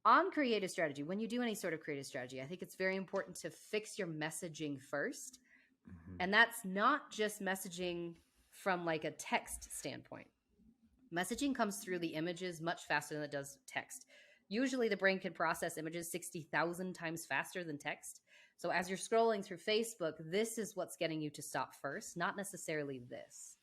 On creative strategy, when you do any sort of creative strategy, I think it's very important to fix your messaging first. Mhm. And that's not just messaging from like a text standpoint. Messaging comes through the images much faster than it does text. Usually the brain can process images 60,000 times faster than text. So as you're scrolling through Facebook, this is what's getting you to stop first, not necessarily this.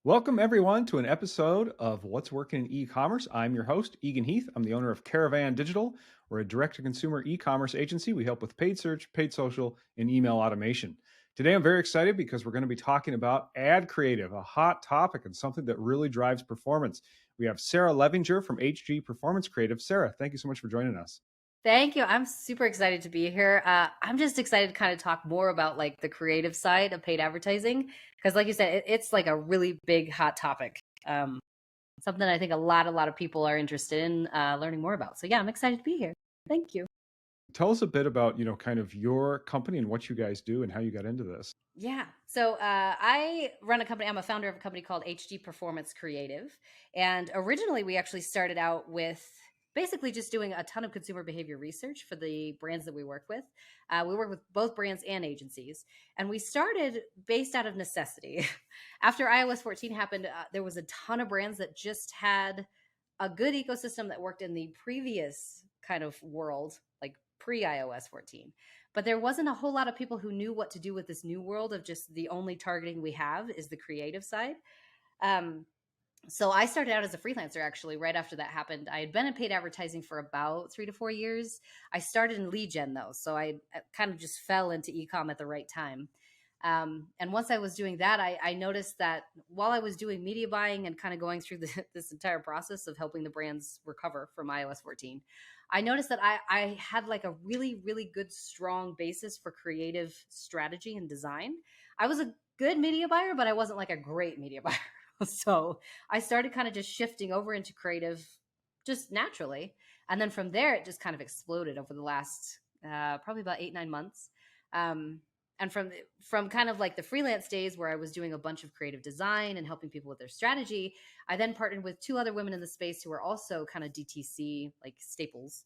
Welcome, everyone, to an episode of What's Working in E-commerce. I'm your host, Egan Heath. I'm the owner of Caravan Digital. We're a direct-to-consumer e-commerce agency. We help with paid search, paid social, and email automation. Today, I'm very excited because we're going to be talking about ad creative, a hot topic and something that really drives performance. We have Sarah Levinger from HG Performance Creative. Sarah, thank you so much for joining us. Thank you. I'm super excited to be here. I'm just excited to kind of talk more about like the creative side of paid advertising because, like you said, it's like a really big hot topic. Something I think a lot of people are interested in learning more about. So yeah, I'm excited to be here. Thank you. Tell us a bit about, kind of your company and what you guys do and how you got into this. Yeah. So I run a company. I'm a founder of a company called HG Performance Creative. And originally, we actually started out with basically just doing a ton of consumer behavior research for the brands that we work with. We work with both brands and agencies. And we started based out of necessity. After iOS 14 happened, there was a ton of brands that just had a good ecosystem that worked in the previous kind of world, like pre iOS 14. But there wasn't a whole lot of people who knew what to do with this new world of just the only targeting we have is the creative side. Um, so I started out as a freelancer actually right after that happened. I had been in paid advertising for about 3 to 4 years. I started in lead gen though, so I kind of just fell into e-com at the right time. And once I was doing that, I noticed that while I was doing media buying and kind of going through this entire process of helping the brands recover from iOS 14, I noticed that I had like a really, really good, strong basis for creative strategy and design. I was a good media buyer, but I wasn't like a great media buyer. So I started kind of just shifting over into creative just naturally. And then from there, it just kind of exploded over the last probably about 8, 9 months. Um, and from kind of like the freelance days where I was doing a bunch of creative design and helping people with their strategy, I then partnered with two other women in the space who are also kind of DTC like staples.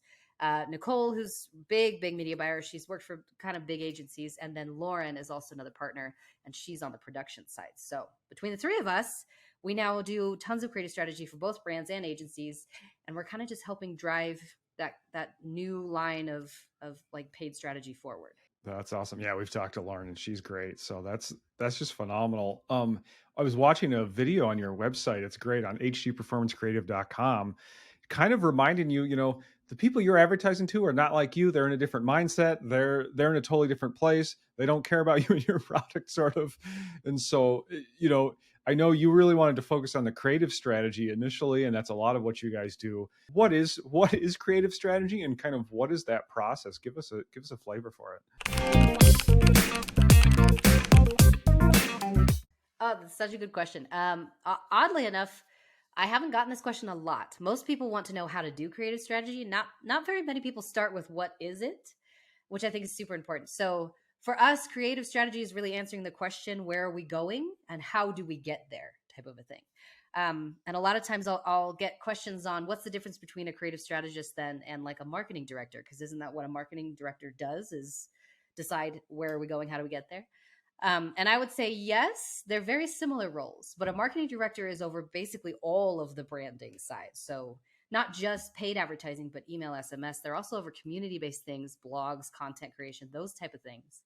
Nicole, who's big media buyer, she's worked for kind of big agencies, and then Lauren is also another partner, and she's on the production side. So between the three of us, we now do tons of creative strategy for both brands and agencies, and we're kind of just helping drive that new line of like paid strategy forward. That's awesome. Yeah, we've talked to Lauren and she's great. So that's just phenomenal. I was watching a video on your website. It's great on hgperformancecreative.com, kind of reminding you, the people you're advertising to are not like you. They're in a different mindset. They're in a totally different place. They don't care about you and your product sort of. And so, I know you really wanted to focus on the creative strategy initially, and that's a lot of what you guys do. What is creative strategy, and kind of what is that process? Give us a flavor for it. Oh, that's such a good question. Oddly enough, I haven't gotten this question a lot. Most people want to know how to do creative strategy. Not very many people start with what is it, which I think is super important. So for us, creative strategy is really answering the question, where are we going and how do we get there type of a thing. And a lot of times I'll get questions on what's the difference between a creative strategist then and like a marketing director, because isn't that what a marketing director does, is decide where are we going, how do we get there? And I would say, yes, they're very similar roles, but a marketing director is over basically all of the branding side. So not just paid advertising, but email, SMS. They're also over community-based things, blogs, content creation, those type of things.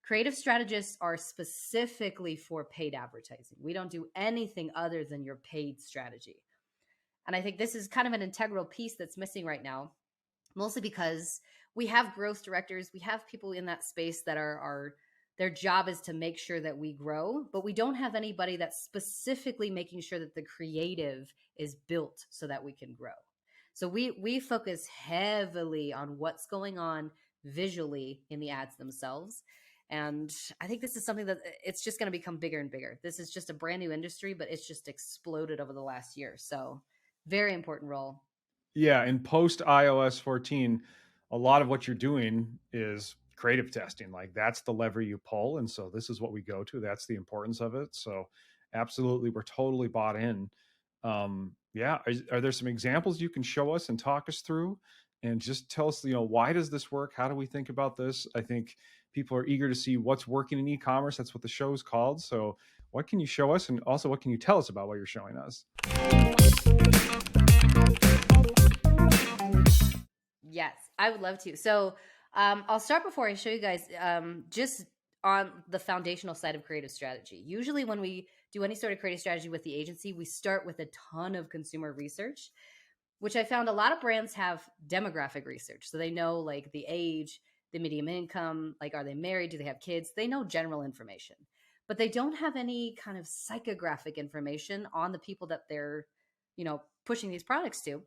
Creative strategists are specifically for paid advertising. We don't do anything other than your paid strategy. And I think this is kind of an integral piece that's missing right now, mostly because we have growth directors, we have people in that space that are their job is to make sure that we grow, but we don't have anybody that's specifically making sure that the creative is built so that we can grow. So we focus heavily on what's going on visually in the ads themselves. And I think this is something that it's just going to become bigger and bigger. This is just a brand new industry, but it's just exploded over the last year. So very important role. Yeah, in post iOS 14, a lot of what you're doing is creative testing. Like that's the lever you pull. And so this is what we go to. That's the importance of it. So absolutely, we're totally bought in. Yeah. Are there some examples you can show us and talk us through and just tell us, why does this work? How do we think about this? I think people are eager to see what's working in e-commerce. That's what the show is called. So what can you show us? And also what can you tell us about what you're showing us? Yes, I would love to. So I'll start before I show you guys just on the foundational side of creative strategy. Usually, when we do any sort of creative strategy with the agency, we start with a ton of consumer research, which I found a lot of brands have demographic research. So they know like the age, the median income, like are they married, do they have kids? They know general information, but they don't have any kind of psychographic information on the people that they're, pushing these products to,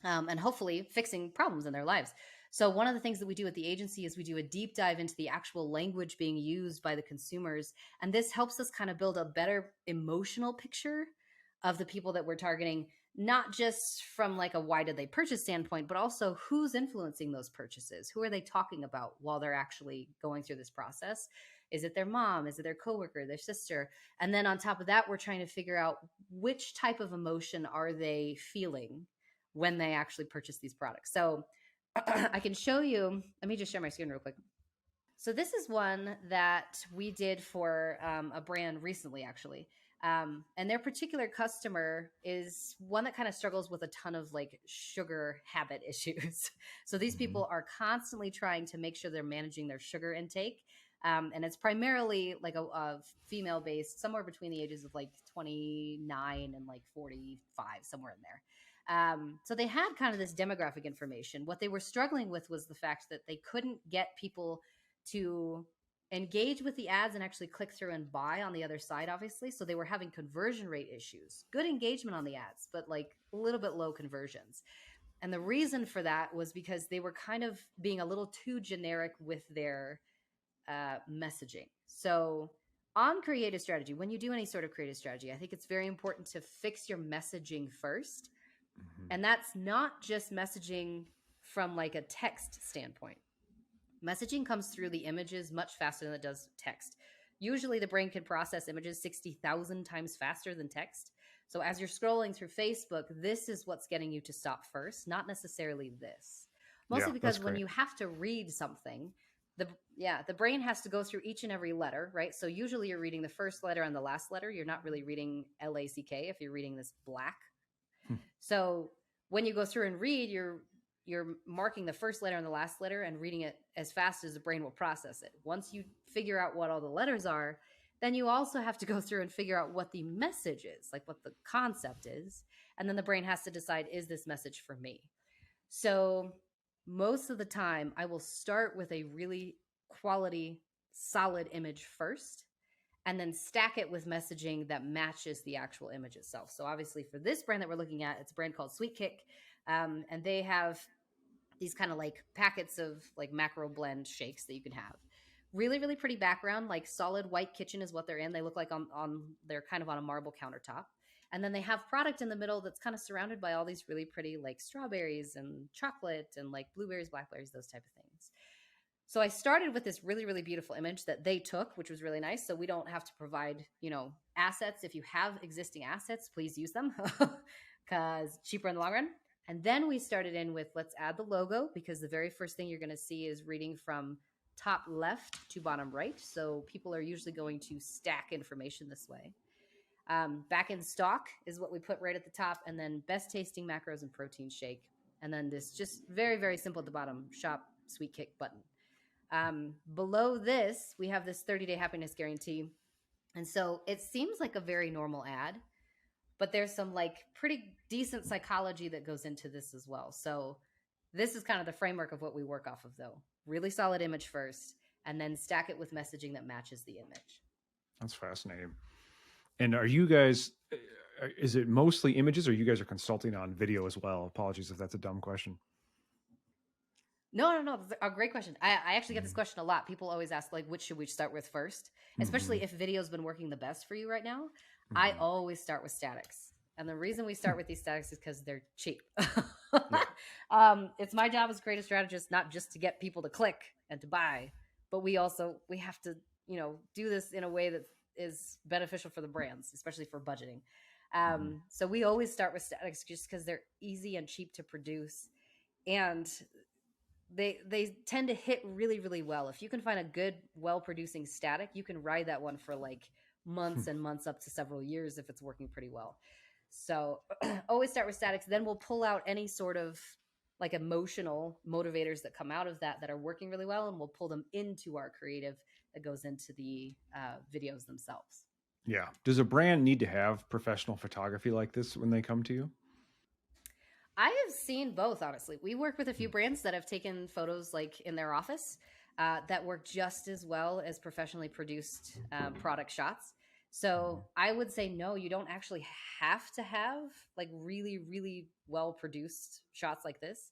and hopefully fixing problems in their lives. So one of the things that we do at the agency is we do a deep dive into the actual language being used by the consumers. And this helps us kind of build a better emotional picture of the people that we're targeting, not just from like a why did they purchase standpoint, but also who's influencing those purchases. Who are they talking about while they're actually going through this process? Is it their mom? Is it their coworker, their sister? And then on top of that, we're trying to figure out which type of emotion are they feeling when they actually purchase these products. So I can show you, let me just share my screen real quick. So this is one that we did for a brand recently, actually. And their particular customer is one that kind of struggles with a ton of like sugar habit issues. So these people are constantly trying to make sure they're managing their sugar intake. And it's primarily like a female based, somewhere between the ages of like 29 and like 45, somewhere in there. So they had kind of this demographic information. What they were struggling with was the fact that they couldn't get people to engage with the ads and actually click through and buy on the other side, obviously. So they were having conversion rate issues, good engagement on the ads, but like a little bit low conversions. And the reason for that was because they were kind of being a little too generic with their messaging. So on creative strategy, when you do any sort of creative strategy, I think it's very important to fix your messaging first. And that's not just messaging from like a text standpoint. Messaging comes through the images much faster than it does text. Usually the brain can process images 60,000 times faster than text. So as you're scrolling through Facebook, this is what's getting you to stop first, not necessarily this. Mostly because when you have to read something, the brain has to go through each and every letter, right? So usually you're reading the first letter and the last letter. You're not really reading LACK if you're reading this black. So when you go through and read, you're marking the first letter and the last letter and reading it as fast as the brain will process it. Once you figure out what all the letters are, then you also have to go through and figure out what the message is, like what the concept is. And then the brain has to decide, is this message for me? So most of the time, I will start with a really quality, solid image first, and then stack it with messaging that matches the actual image itself. So obviously for this brand that we're looking at, it's a brand called Sweet Kick. And they have these kind of like packets of like macro blend shakes that you can have. Really, really pretty background, like solid white kitchen is what they're in. They look like they're kind of on a marble countertop. And then they have product in the middle that's kind of surrounded by all these really pretty like strawberries and chocolate and like blueberries, blackberries, those type of things. So I started with this really, really beautiful image that they took, which was really nice. So we don't have to provide, assets. If you have existing assets, please use them because cheaper in the long run. And then we started in with, let's add the logo, because the very first thing you're going to see is reading from top left to bottom right. So people are usually going to stack information this way. Back in stock is what we put right at the top. And then best tasting macros and protein shake. And then this just very, very simple at the bottom, shop Sweet Kick button. Below this, we have this 30-day happiness guarantee. And so it seems like a very normal ad, but there's some like pretty decent psychology that goes into this as well. So this is kind of the framework of what we work off of, though. Really solid image first, and then stack it with messaging that matches the image. That's fascinating. And are you guys, is it mostly images, or you guys are consulting on video as well? Apologies if that's a dumb question. No. That's a great question. I actually get this question a lot. People always ask, like, which should we start with first? Especially if video's been working the best for you right now. I always start with statics. And the reason we start with these statics is because they're cheap. Yeah. It's my job as creative strategist not just to get people to click and to buy, but we have to, do this in a way that is beneficial for the brands, especially for budgeting. Mhm. So we always start with statics just because they're easy and cheap to produce, and they tend to hit really really well. If you can find a good well producing static, you can ride that one for like months and months up to several years if it's working pretty well. So always start with statics, then we'll pull out any sort of like emotional motivators that come out of that are working really well, and we'll pull them into our creative that goes into the videos themselves. Yeah. Does a brand need to have professional photography like this when they come to you? I have seen both, honestly. We work with a few Mm. brands that have taken photos like in their office that work just as well as professionally produced product shots. Mhm. So I would say no, you don't actually have to have like really, really well produced shots like this.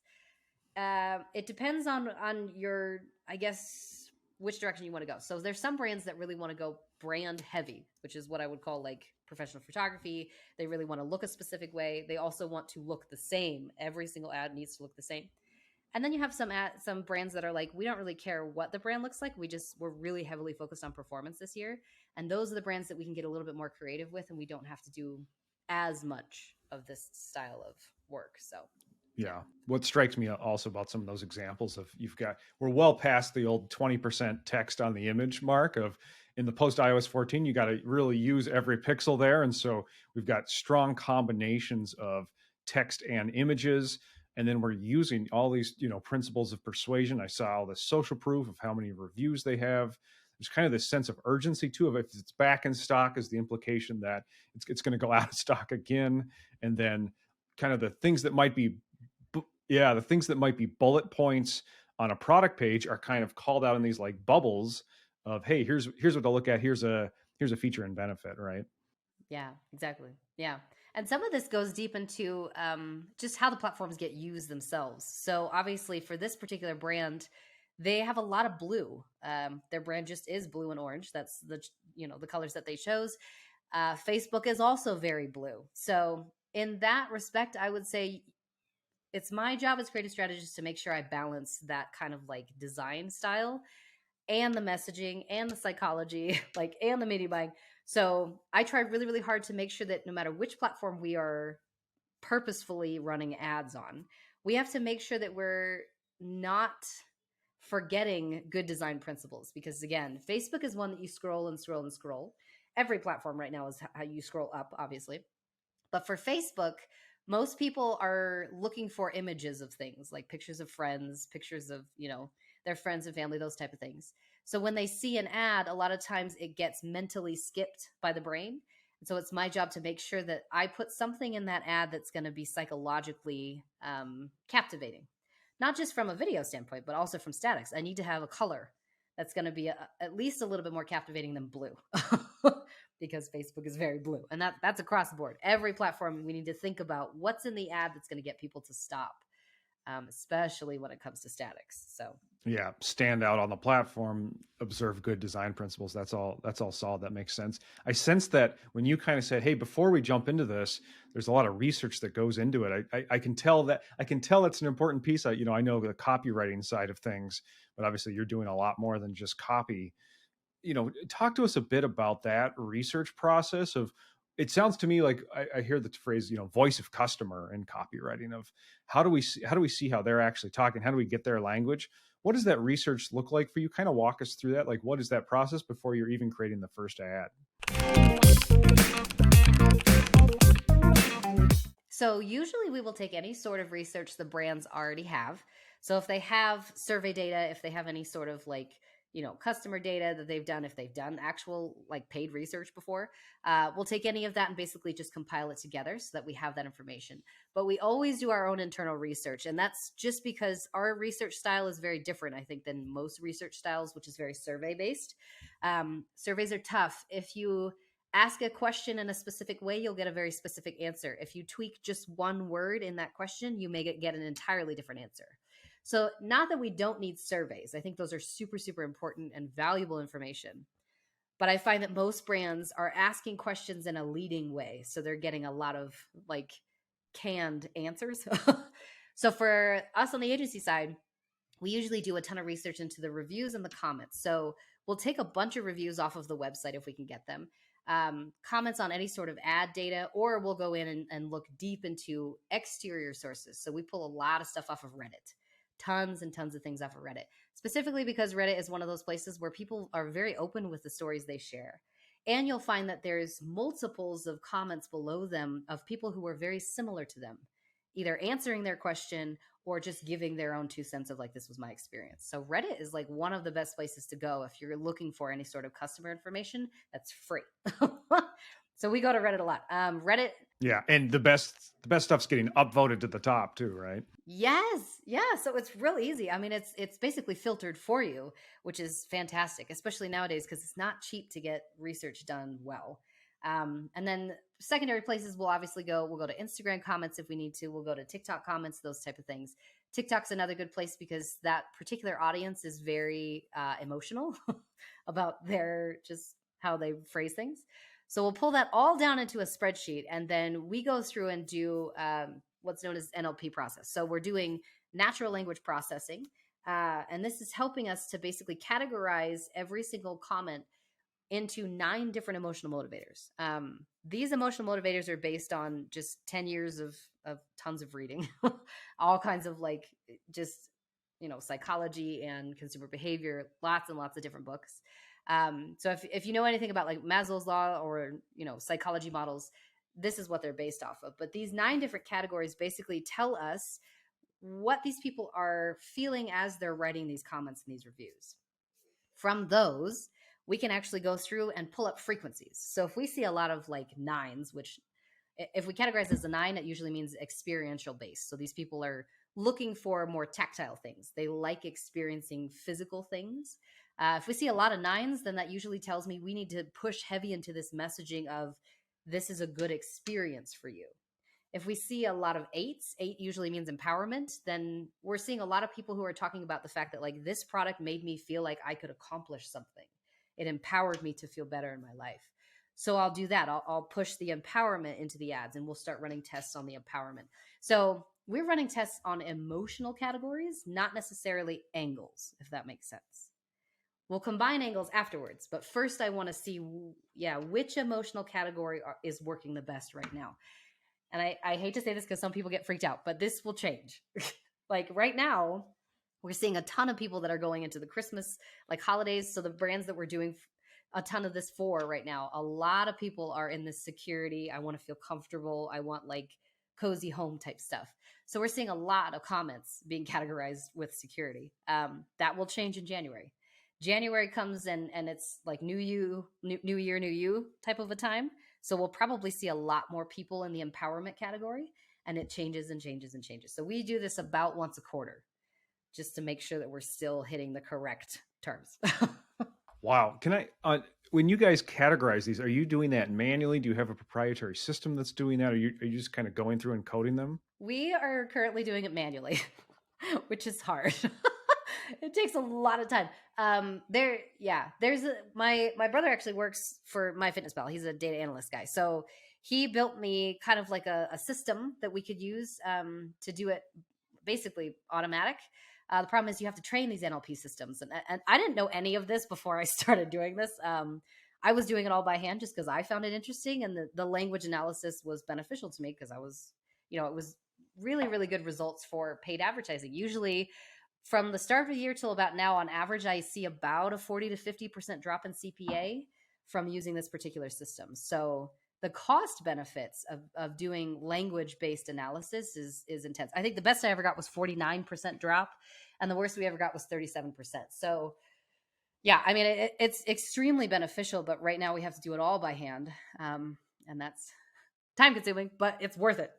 It depends on your, I guess, which direction you want to go. So there's some brands that really want to go brand heavy, which is what I would call like professional photography. They really want to look a specific way. They also want to look the same. Every single ad needs to look the same. And then you have some brands that are like, we don't really care what the brand looks like. We're really heavily focused on performance this year. And those are the brands that we can get a little bit more creative with, and we don't have to do as much of this style of work. So yeah. Yeah. What strikes me also about some of those examples of we're well past the old 20% text on the image mark of in the post iOS 14, you got to really use every pixel there. And so we've got strong combinations of text and images. And then we're using all these, principles of persuasion. I saw all this social proof of how many reviews they have. There's kind of this sense of urgency too of if it's back in stock is the implication that it's going to go out of stock again. And then kind of the things that might be yeah, the things that might be bullet points on a product page are kind of called out in these like bubbles of, hey, here's what to look at. Here's a feature and benefit, right? Yeah, exactly. Yeah. And some of this goes deep into just how the platforms get used themselves. So obviously for this particular brand, they have a lot of blue. Their brand just is blue and orange. That's the colors that they chose. Facebook is also very blue. So in that respect, I would say it's my job as creative strategist to make sure I balance that kind of like design style and the messaging and the psychology, like, and the media buying. So I try really, really hard to make sure that no matter which platform we are purposefully running ads on, we have to make sure that we're not forgetting good design principles. Because again, Facebook is one that you scroll and scroll and scroll. Every platform right now is how you scroll up, obviously. But for Facebook, most people are looking for images of things like pictures of friends, pictures of, their friends and family, those type of things. So when they see an ad, a lot of times it gets mentally skipped by the brain. And so it's my job to make sure that I put something in that ad that's going to be psychologically captivating, not just from a video standpoint, but also from statics. I need to have a color that's going to be at least a little bit more captivating than blue. Because Facebook is very blue, and that's across the board. Every platform, we need to think about what's in the ad that's going to get people to stop, especially when it comes to statics. So Yeah, stand out on the platform, observe good design principles. That's all solid. That makes sense. I sense that when you kind of said, hey, before we jump into this, there's a lot of research that goes into it. I can tell it's an important piece. I know the copywriting side of things, but obviously you're doing a lot more than just copy. Talk to us a bit about that research process of it sounds to me like I hear the phrase, voice of customer in copywriting of how do we see how they're actually talking? How do we get their language? What does that research look like for you? Kind of walk us through that. Like, what is that process before you're even creating the first ad? So usually we will take any sort of research the brands already have. So if they have survey data, if they have any sort of like, customer data that they've done, if they've done actual like paid research before, we'll take any of that and basically just compile it together so that we have that information. But we always do our own internal research. And that's just because our research style is very different, I think, than most research styles, which is very survey based. Surveys are tough. If you ask a question in a specific way, you'll get a very specific answer. If you tweak just one word in that question, you may get an entirely different answer. So, not that we don't need surveys. I think those are super, super important and valuable information. But I find that most brands are asking questions in a leading way. So they're getting a lot of like canned answers. So for us on the agency side, we usually do a ton of research into the reviews and the comments. So we'll take a bunch of reviews off of the website if we can get them, comments on any sort of ad data, or we'll go in and look deep into exterior sources. So we pull a lot of stuff off of Reddit, tons and tons of things off of Reddit, specifically because Reddit is one of those places where people are very open with the stories they share. And you'll find that there's multiples of comments below them of people who are very similar to them, either answering their question or just giving their own 2 cents of like, this was my experience. So Reddit is like one of the best places to go if you're looking for any sort of customer information that's free. So we go to Reddit a lot. Reddit. Yeah, and the best stuff's getting upvoted to the top too, right? Yes. Yeah. So it's real easy. I mean, it's basically filtered for you, which is fantastic, especially nowadays because it's not cheap to get research done well. And then secondary places we'll obviously go. We'll go to Instagram comments if we need to. We'll go to TikTok comments, those type of things. TikTok's another good place because that particular audience is very emotional about their just how they phrase things. So we'll pull that all down into a spreadsheet, and then we go through and do what's known as NLP process. So we're doing natural language processing, and this is helping us to basically categorize every single comment into 9 different emotional motivators. These emotional motivators are based on just 10 years of tons of reading, all kinds of like just, psychology and consumer behavior, lots and lots of different books. So if you know anything about like Maslow's law or, psychology models, this is what they're based off of. But these 9 different categories basically tell us what these people are feeling as they're writing these comments and these reviews. From those, we can actually go through and pull up frequencies. So if we see a lot of like 9s, which if we categorize as a 9, it usually means experiential based. So these people are looking for more tactile things. They like experiencing physical things. If we see a lot of 9s, then that usually tells me we need to push heavy into this messaging of this is a good experience for you. If we see a lot of 8s, 8 usually means empowerment, then we're seeing a lot of people who are talking about the fact that like this product made me feel like I could accomplish something. It empowered me to feel better in my life. So I'll do that. I'll push the empowerment into the ads, and we'll start running tests on the empowerment. So we're running tests on emotional categories, not necessarily angles, if that makes sense. We'll combine angles afterwards, but first I want to see, which emotional category is working the best right now. And I hate to say this because some people get freaked out, but this will change. Like right now, we're seeing a ton of people that are going into the Christmas like holidays. So the brands that we're doing a ton of this for right now, a lot of people are in this security. I want to feel comfortable. I want like cozy home type stuff. So we're seeing a lot of comments being categorized with security. That will change in January. January comes and it's like new year, new you type of a time. So we'll probably see a lot more people in the empowerment category, and it changes and changes and changes. So we do this about once a quarter just to make sure that we're still hitting the correct terms. Wow. Can I, when you guys categorize these, are you doing that manually? Do you have a proprietary system that's doing that? Are you just kind of going through and coding them? We are currently doing it manually, which is hard. It takes a lot of time. My brother actually works for MyFitnessPal. He's a data analyst guy. So he built me kind of like a system that we could use to do it basically automatic. The problem is you have to train these NLP systems. And I didn't know any of this before I started doing this. I was doing it all by hand just because I found it interesting. And the language analysis was beneficial to me because I was, it was really, really good results for paid advertising. Usually from the start of the year till about now, on average, I see about a 40 to 50% drop in CPA from using this particular system. So the cost benefits of doing language-based analysis is intense. I think the best I ever got was 49% drop, and the worst we ever got was 37%. So yeah, I mean, it's extremely beneficial, but right now we have to do it all by hand. And that's time consuming, but it's worth it.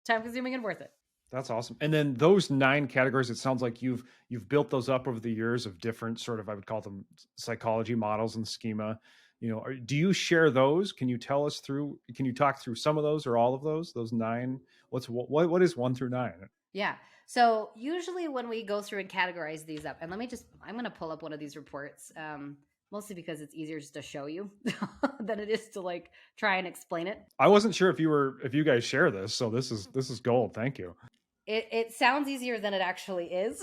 Time consuming and worth it. That's awesome. And then those 9 categories, it sounds like you've built those up over the years of different sort of, I would call them psychology models and schema. Do you share those? Can you talk through some of those or all of those 9? What is 1 through 9? Yeah. So usually when we go through and categorize these up, and I'm going to pull up one of these reports, mostly because it's easier just to show you than it is to like try and explain it. I wasn't sure if you guys share this, so this is gold. Thank you. It sounds easier than it actually is.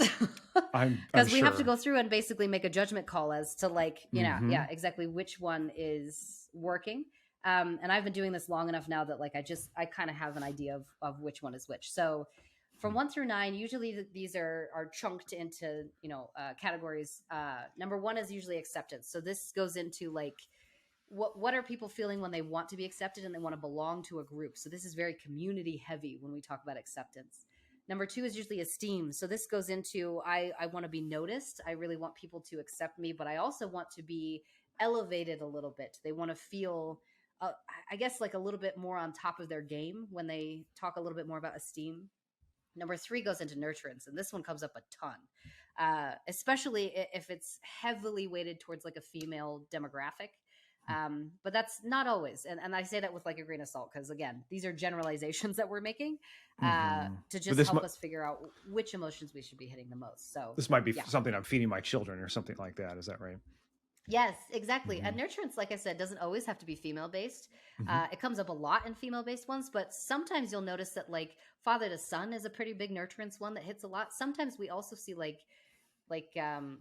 I'm Because we have to sure. go through and basically make a judgment call as to like, Hmm. yeah, exactly which one is working. And I've been doing this long enough now that like I kind of have an idea of which one is which. So from 1 through 9, usually these are chunked into categories. Number 1 is usually acceptance. So this goes into like what are people feeling when they want to be accepted and they want to belong to a group. So this is very community heavy when we talk about acceptance. Number 2 is usually esteem. So this goes into I want to be noticed. I really want people to accept me, but I also want to be elevated a little bit. They want to feel I guess like a little bit more on top of their game when they talk a little bit more about esteem. Number 3 goes into nurturance, and this one comes up a ton, especially if it's heavily weighted towards like a female demographic. But that's not always, and I say that with like a grain of salt because again, these are generalizations that we're making Hmm. to But just help us figure out which emotions we should be hitting the most. So this might be yeah, something I'm feeding my children or something like that. Is that right? yes, exactly. Hmm. And nurturance, like I said, doesn't always have to be female based. Hmm. It comes up a lot in female based ones, but sometimes you'll notice that like father to son is a pretty big nurturance one that hits a lot. Sometimes we also see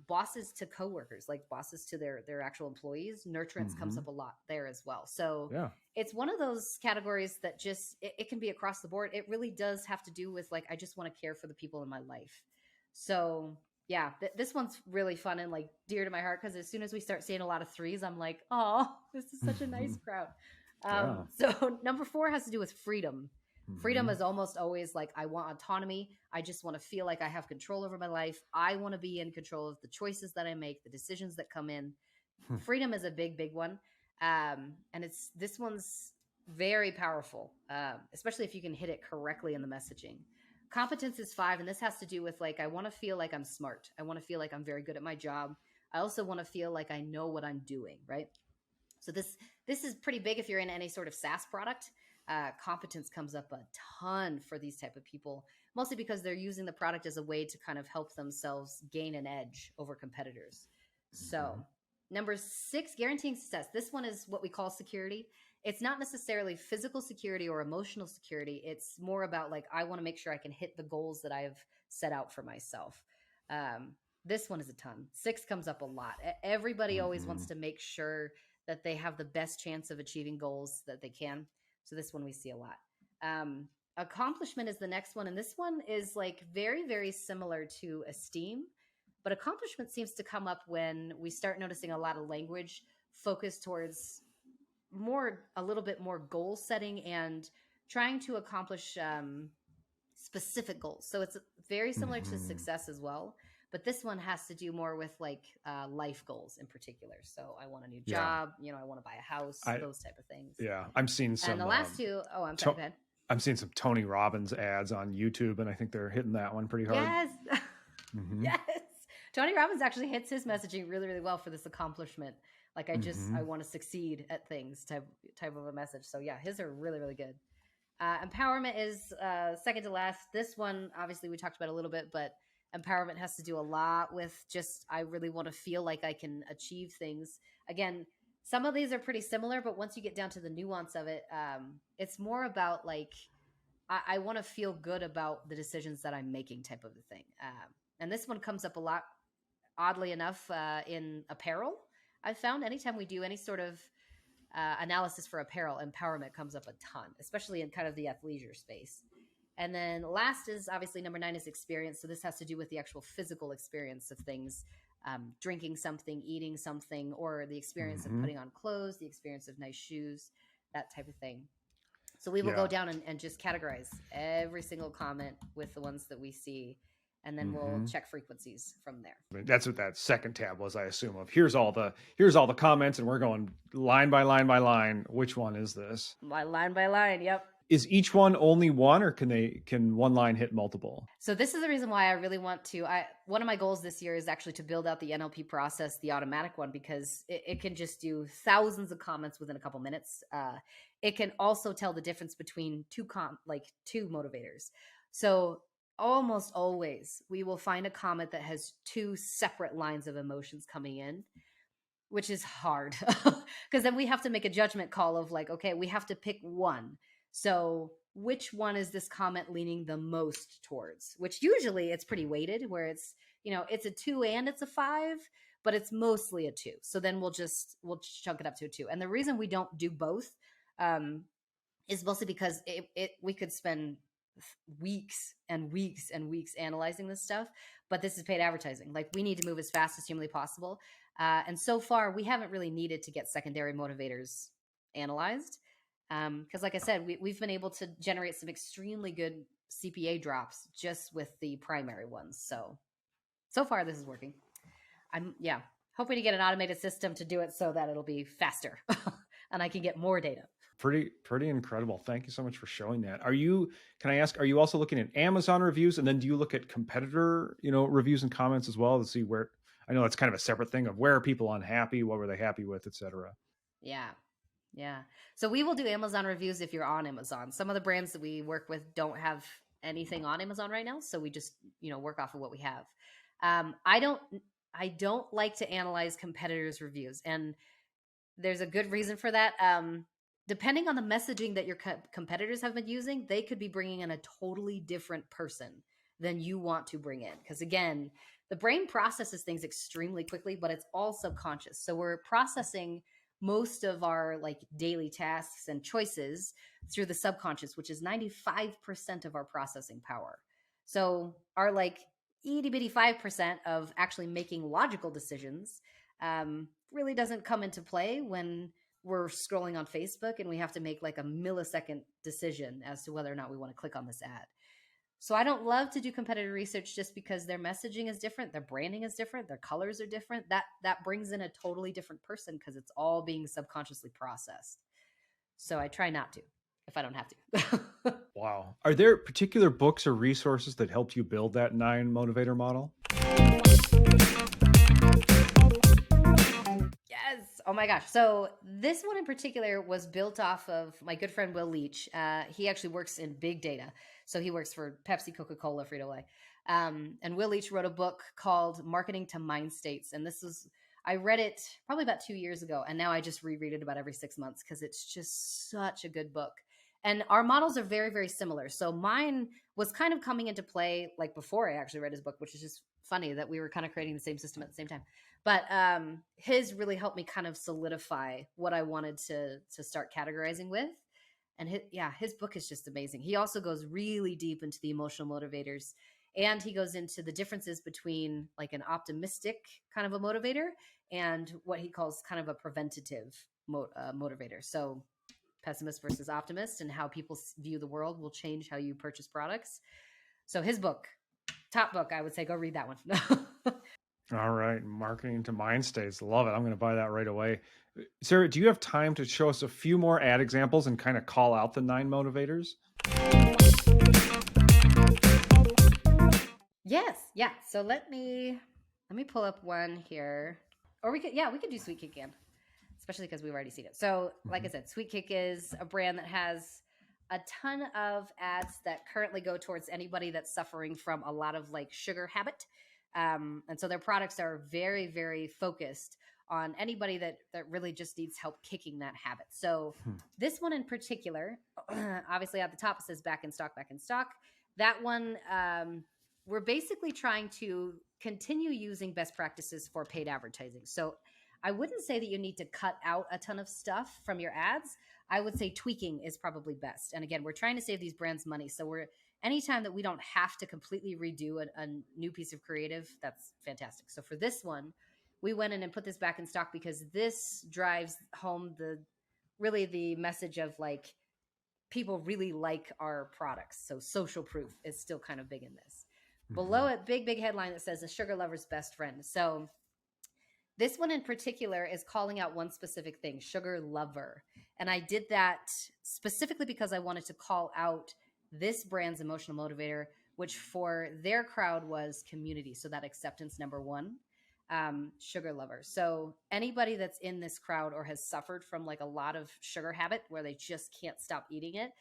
bosses to coworkers, like bosses to their actual employees. Nurturance comes Hmm. up a lot there as well. So Yeah. it's one of those categories that just it can be across the board. It really does have to do with like I just want to care for the people in my life. So yeah, this one's really fun and like dear to my heart because as soon as we start seeing a lot of threes, I'm like, oh, this is such a nice Hmm. crowd. Yeah. So number 4 has to do with freedom. Freedom Hmm. is almost always like I want autonomy. I just want to feel like I have control over my life. I want to be in control of the choices that I make, the decisions that come in. Freedom is a big one, and it's this one's very powerful, especially if you can hit it correctly in the messaging. Competence is 5, and this has to do with like I want to feel like I'm smart. I want to feel like I'm very good at my job. I also want to feel like I know what I'm doing, right? So this is pretty big if you're in any sort of SaaS product. Competence comes up a ton for these type of people, mostly because they're using the product as a way to kind of help themselves gain an edge over competitors. So number 6, guaranteeing success. This one is what we call security. It's not necessarily physical security or emotional security. It's more about like I want to make sure I can hit the goals that I've set out for myself. Um, this one is a ton. 6 comes up a lot. Everybody always Hmm. wants to make sure that they have the best chance of achieving goals that they can. So this one we see a lot. Accomplishment is the next one, and this one is like very similar to esteem, but accomplishment seems to come up when we start noticing a lot of language focused towards more a little bit more goal setting and trying to accomplish specific goals. So it's very similar to Hmm. success as well. But this one has to do more with like life goals in particular. So I want a new Yeah. job, I want to buy a house, I those type of things. Yeah. I'm seeing And the some. last two, oh, I'm sorry, To- go ahead. I'm seeing some Tony Robbins ads on YouTube, and I think they're hitting that one pretty hard. Yes. Hmm. Yes. Tony Robbins actually hits his messaging really well for this accomplishment. Like I Hmm. want to succeed at things type of a message. So yeah, his are really good. Empowerment is second to last. This one, obviously, we talked about a little bit, but empowerment has to do a lot with just I really want to feel like I can achieve things. Again, some of these are pretty similar, but once you get down to the nuance of it, it's more about like I want to feel good about the decisions that I'm making, type of a thing. And this one comes up a lot, oddly enough, in apparel. I've found anytime we do any sort of analysis for apparel, empowerment comes up a ton, especially in kind of the athleisure space. And then last is obviously number 9 is experience. So this has to do with the actual physical experience of things, drinking something, eating something, or the experience of Hmm. putting on clothes, the experience of nice shoes, that type of thing. So we will go Yeah. down and just categorize every single comment with the ones that we see, and then we'll Hmm. check frequencies from there. That's what that second tab was, I assume. Of here's all the comments, and we're going line by line by line. Which one is this? By line. Yep. Is each one only one, or can one line hit multiple? So this is the reason why I really want to. One of my goals this year is actually to build out the NLP process, the automatic one, because it can just do thousands of comments within a couple minutes. It can also tell the difference between two motivators. So almost always we will find a comment that has two separate lines of emotions coming in, which is hard because then we have to make a judgment call of like, okay, we have to pick one. So which one is this comment leaning the most towards, which usually it's pretty weighted where it's, it's a 2 and it's a 5, but it's mostly a 2. So then we'll chunk it up to a 2. And the reason we don't do both um, is mostly because we could spend weeks and weeks and weeks analyzing this stuff, but this is paid advertising. Like, we need to move as fast as humanly possible. And so far, we haven't really needed to get secondary motivators analyzed. Because like I said, we've been able to generate some extremely good CPA drops just with the primary ones. So far, this is working. I'm hoping to get an automated system to do it so that it'll be faster and I can get more data. Pretty incredible. Thank you so much for showing that. Can I ask, are you also looking at Amazon reviews, and then do you look at competitor, reviews and comments as well to see where, I know it's kind of a separate thing of where are people unhappy, what were they happy with, etc. Yeah. Yeah. So we will do Amazon reviews if you're on Amazon. Some of the brands that we work with don't have anything on Amazon right now, so we just, work off of what we have. I don't like to analyze competitors' reviews, and there's a good reason for that. Depending on the messaging that your competitors have been using, they could be bringing in a totally different person than you want to bring in. Because again, the brain processes things extremely quickly, but it's all subconscious. So we're processing most of our like daily tasks and choices through the subconscious, which is 95% of our processing power. So our like itty bitty 5% of actually making logical decisions really doesn't come into play when we're scrolling on Facebook and we have to make like a millisecond decision as to whether or not we want to click on this ad. So I don't love to do competitor research just because their messaging is different, their branding is different, their colors are different. That brings in a totally different person because it's all being subconsciously processed. So I try not to if I don't have to. Wow. Are there particular books or resources that helped you build that 9 motivator model? Yes. Oh my gosh. So this one in particular was built off of my good friend Will Leach. He actually works in big data. So he works for Pepsi, Coca-Cola, Frito-Lay. And Will Leach wrote a book called Marketing to Mind States. And I read it probably about 2 years ago. And now I just reread it about every 6 months because it's just such a good book. And our models are very, very similar. So mine was kind of coming into play like before I actually read his book, which is just funny that we were kind of creating the same system at the same time. But his really helped me kind of solidify what I wanted to start categorizing with. And his book is just amazing. He also goes really deep into the emotional motivators, and he goes into the differences between like an optimistic kind of a motivator and what he calls kind of a preventative motivator. So pessimist versus optimist, and how people view the world will change how you purchase products. So his book, top book, I would say go read that one. All right. Marketing to Mind States. Love it. I'm going to buy that right away. Sarah, do you have time to show us a few more ad examples and kind of call out the 9 motivators? Yes. Yeah. So let me pull up one here. Or we could do Sweet Kick again, especially because we've already seen it. So like I said, Sweet Kick is a brand that has a ton of ads that currently go towards anybody that's suffering from a lot of like sugar habit. And so their products are very, very focused on anybody that really just needs help kicking that habit. So this one in particular, obviously at the top it says back in stock, back in stock. That one, we're basically trying to continue using best practices for paid advertising. So I wouldn't say that you need to cut out a ton of stuff from your ads. I would say tweaking is probably best. And again, we're trying to save these brands money. So anytime that we don't have to completely redo a new piece of creative, that's fantastic. So for this one, we went in and put this back in stock because this drives home the message of like, people really like our products. So social proof is still kind of big in this. Below it, big headline that says a sugar lover's best friend. So this one in particular is calling out one specific thing, sugar lover. And I did that specifically because I wanted to call out this brand's emotional motivator, which for their crowd was community. So that acceptance number 1, sugar lover. So anybody that's in this crowd or has suffered from like a lot of sugar habit where they just can't stop eating it,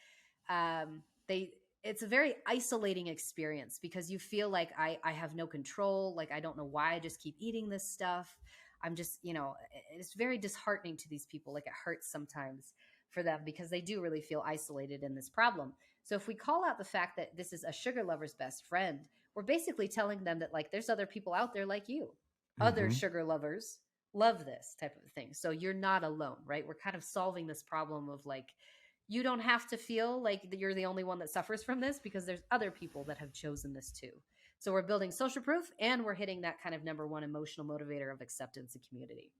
it's a very isolating experience because you feel like I have no control. Like, I don't know why I just keep eating this stuff. I'm just, it's very disheartening to these people. Like, it hurts sometimes. for them because they do really feel isolated in this problem. So if we call out the fact that this is a sugar lover's best friend, we're basically telling them that like there's other people out there like you. Other Mm-hmm. sugar lovers love this type of thing. So you're not alone, right? We're kind of solving this problem of like you don't have to feel like you're the only one that suffers from this because there's other people that have chosen this too. So we're building social proof and we're hitting that kind of number one emotional motivator of acceptance and community.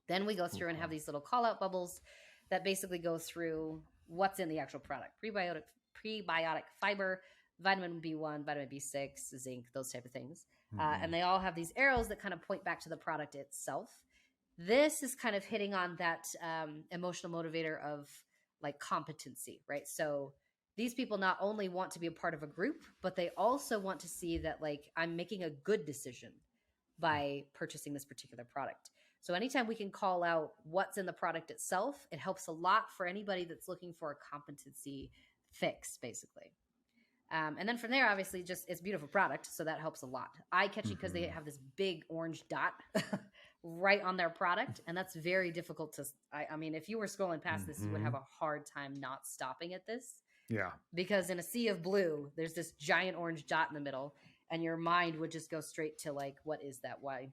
Then we go through and have Wow. these little call out bubbles that basically go through what's in the actual product: prebiotic fiber, vitamin B1, vitamin B6, zinc, those type of things. Mm-hmm. And they all have these arrows that kind of point back to the product itself. This is kind of hitting on that emotional motivator of like competency, right? So these people not only want to be a part of a group, but they also want to see that like I'm making a good decision by purchasing this particular product. So anytime we can call out what's in the product itself, it helps a lot for anybody that's looking for a competency fix, basically. And then from there, obviously, just it's a beautiful product, so that helps a lot. Eye catchy because they Mm-hmm. have this big orange dot right on their product, and that's very difficult to. I mean, if you were scrolling past this, you would Mm-hmm. have a hard time not stopping at this Yeah. because in a sea of blue, there's this giant orange dot in the middle, and your mind would just go straight to like, what is that? Why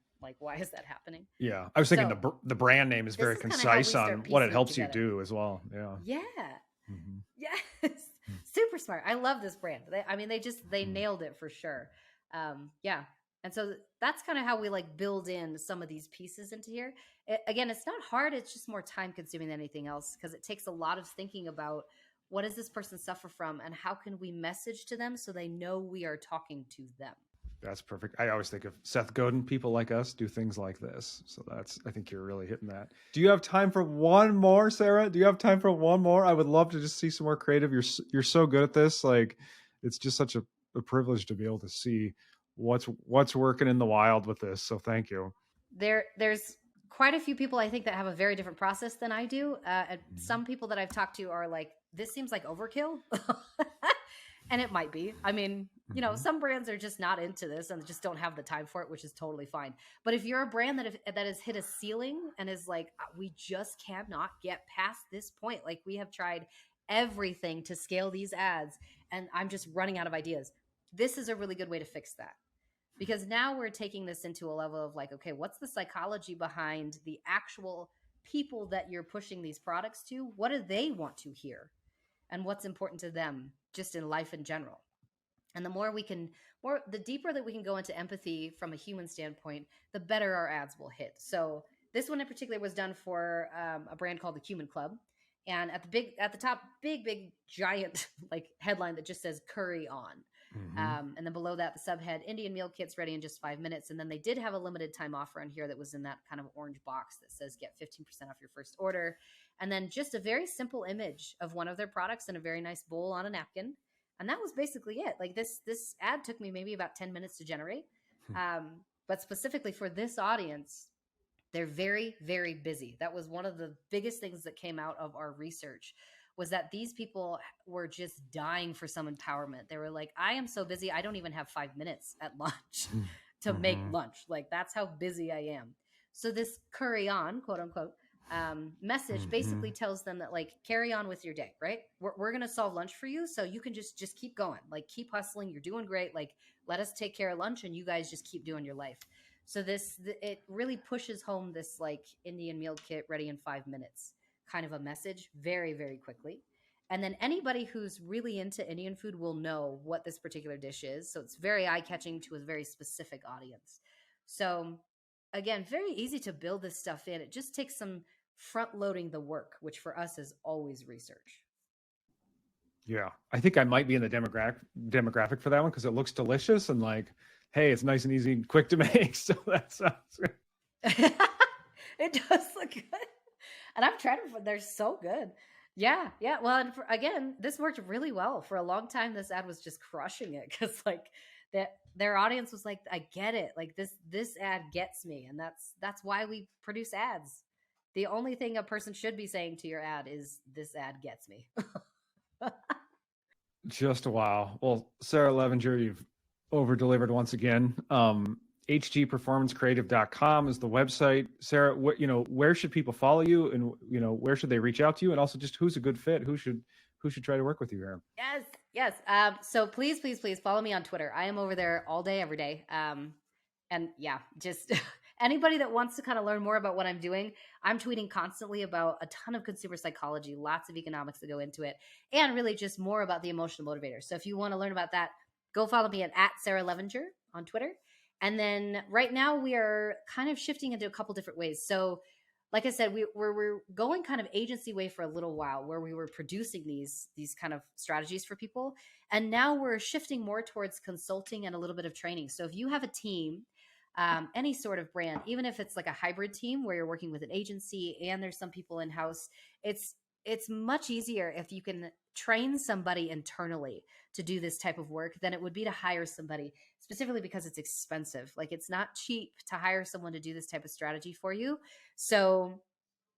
is that happening? Yeah. I was thinking So the brand name is this very is kind of how concise we on start what it piecing it helps you together. do as well. Yeah. Yeah. Mm-hmm. Yes. Super smart. I love this brand. I mean, they Mm-hmm. nailed it for sure. Yeah. And so that's kind of how we like build in some of these pieces into here. Again, it's not hard. It's just more time consuming than anything else because it takes a lot of thinking about what does this person suffer from and how can we message to them so they know we are talking to them. That's perfect. I always think of Seth Godin. People like us do things like this. So I think you're really hitting that. Do you have time for one more, Sarah? Do you have time for one more? I would love to just see some more creative. You're so good at this. Like, it's just such a privilege to be able to see what's working in the wild with this. So thank you. There's quite a few people I think that have a very different process than I do. And Mhm. some people that I've talked to are like, this seems like overkill. And it might be. I mean, Mhm. some brands are just not into this and just don't have the time for it, which is totally fine. But if you're a brand that has hit a ceiling and is like, we just cannot get past this point, like we have tried everything to scale these ads and I'm just running out of ideas. This is a really good way to fix that because now we're taking this into a level of like, okay, what's the psychology behind the actual people that you're pushing these products to? What do they want to hear? And what's important to them just in life in general? And the more we can, the deeper that we can go into empathy from a human standpoint, the better our ads will hit. So this one in particular was done for a brand called the Cumin Club. And at the top, big, giant like headline that just says curry on. Mhm. And then below that, the subhead Indian meal kits ready in just 5 minutes. And then they did have a limited time offer on here that was in that kind of orange box that says get 15% off your first order. And then just a very simple image of one of their products in a very nice bowl on a napkin. And that was basically it. Like this ad took me maybe about 10 minutes to generate. But specifically for this audience, they're very, very busy. That was one of the biggest things that came out of our research was that these people were just dying for some empowerment. They were like, I am so busy, I don't even have 5 minutes at lunch to make Mhm. lunch. Like, that's how busy I am. So, this curry on, quote unquote, message basically Mhm. tells them that, like, carry on with your day, right? We're going to solve lunch for you. So, you can just keep going, like, keep hustling. You're doing great. Like, let us take care of lunch and you guys just keep doing your life. So it really pushes home this like Indian meal kit ready in 5 minutes kind of a message very, very quickly. And then anybody who's really into Indian food will know what this particular dish is. So it's very eye catching to a very specific audience. So again, very easy to build this stuff in. It just takes some front loading the work, which for us is always research. Yeah, I think I might be in the demographic for that one because it looks delicious and like, hey, it's nice and easy and quick to make. So that sounds good. It does look good. And I've tried them. They're so good. Yeah, yeah. Well, and again, this worked really well. For a long time, this ad was just crushing it because like that their audience was like, I get it. Like this ad gets me. And that's why we produce ads. The only thing a person should be saying to your ad is this ad gets me. Just wow. Well, Sarah Levinger, you've over delivered once again. hgperformancecreative.com is the website. Sarah, where should people follow you, and where should they reach out to you, and also just who's a good fit, who should try to work with you here? Yes, yes. So please, please, please follow me on Twitter. I am over there all day, every day. And yeah, just anybody that wants to kind of learn more about what I'm doing, I'm tweeting constantly about a ton of consumer psychology, lots of economics that go into it, and really just more about the emotional motivator. So if you want to learn about that, go follow me at Sarah Levinger on Twitter. And then right now we are kind of shifting into a couple different ways. So like I said, we're going kind of agency way for a little while, where we were producing these kind of strategies for people, and now we're shifting more towards consulting and a little bit of training. So if you have a team, any sort of brand, even if it's like a hybrid team where you're working with an agency and there's some people in house, it's much easier if you can train somebody internally to do this type of work than it would be to hire somebody, specifically because it's expensive. Like, it's not cheap to hire someone to do this type of strategy for you. So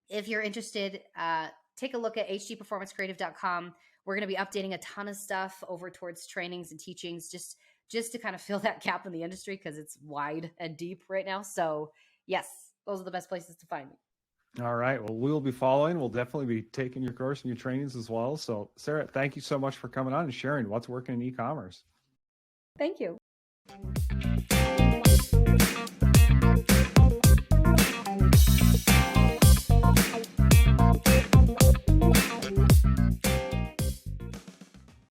if you're interested, take a look at hdperformancecreative.com. We're going to be updating a ton of stuff over towards trainings and teachings, just to kind of fill that gap in the industry, because it's wide and deep right now. So yes, those are the best places to find me. All right. Well, we'll be following. We'll definitely be taking your course and your trainings as well. So, Sarah, thank you so much for coming on and sharing what's working in e-commerce. Thank you.